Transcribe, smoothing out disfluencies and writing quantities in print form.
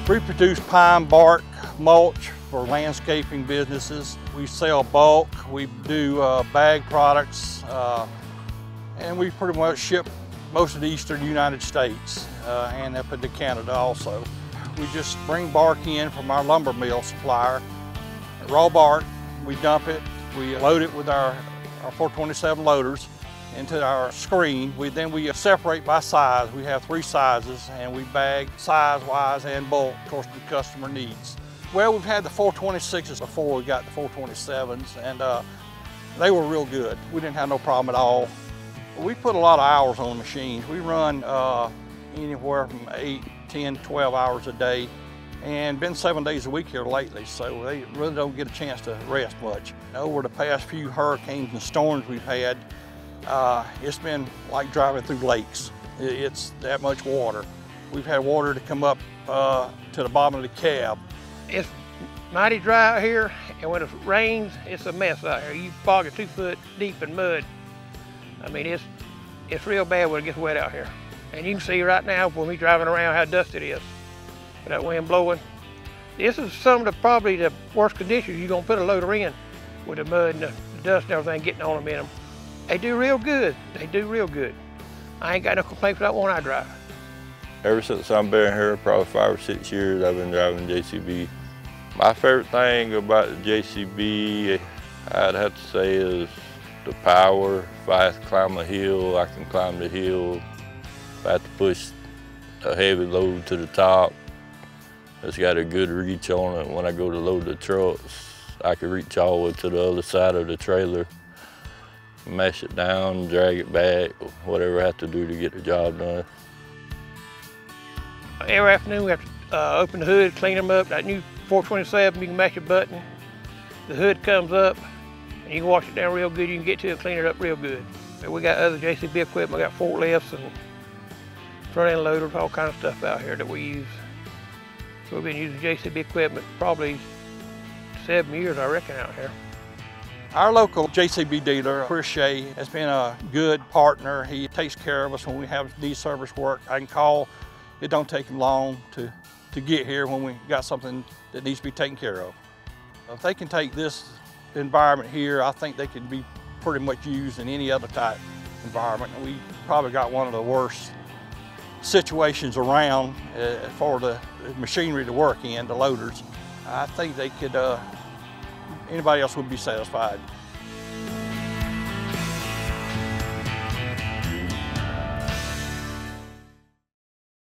We produce pine bark mulch for landscaping businesses. We sell bulk, we do bag products, and we pretty much ship most of the eastern United States and up into Canada also. We just bring bark in from our lumber mill supplier. Raw bark, we dump it, we load it with our 427 loaders into our screen. Then we separate by size. We have 3 sizes and we bag size-wise and bulk, of course, the customer needs. Well, we've had the 426s before we got the 427s, and they were real good. We didn't have no problem at all. We put a lot of hours on the machines. We run anywhere from 8, 10, 12 hours a day, and been 7 days a week here lately, so they really don't get a chance to rest much. Over the past few hurricanes and storms we've had, it's been like driving through lakes. It's that much water. We've had water to come up to the bottom of the cab. It's mighty dry out here, and when it rains, it's a mess out here. You bog it 2 foot deep in mud. I mean, it's real bad when it gets wet out here. And you can see right now when we're driving around how dusty it is. With that wind blowing. This is some of probably the worst conditions you're gonna put a loader in, with the mud and the dust and everything getting on them in them. They do real good. They do real good. I ain't got no complaints with that one I drive. Ever since I've been here, probably 5 or 6 years, I've been driving JCB. My favorite thing about the JCB, I'd have to say, is the power. If I have to climb a hill, I can climb the hill. If I have to push a heavy load to the top, it's got a good reach on it. When I go to load the trucks, I can reach all the way to the other side of the trailer, mash it down, drag it back, whatever I have to do to get the job done. Every afternoon we have to open the hood, clean them up. That new 427, you can mash a button. The hood comes up, and you can wash it down real good. You can get to it and clean it up real good. But we got other JCB equipment. We got forklifts and front end loaders, all kind of stuff out here that we use. So we've been using JCB equipment probably 7 years, I reckon, out here. Our local JCB dealer, Chris Shea, has been a good partner. He takes care of us when we have these service work. I can call. It don't take him long to get here when we got something that needs to be taken care of. If they can take this environment here, I think they can be pretty much used in any other type environment. We probably got one of the worst situations around for the machinery to work in, the loaders. I think they could, anybody else would be satisfied.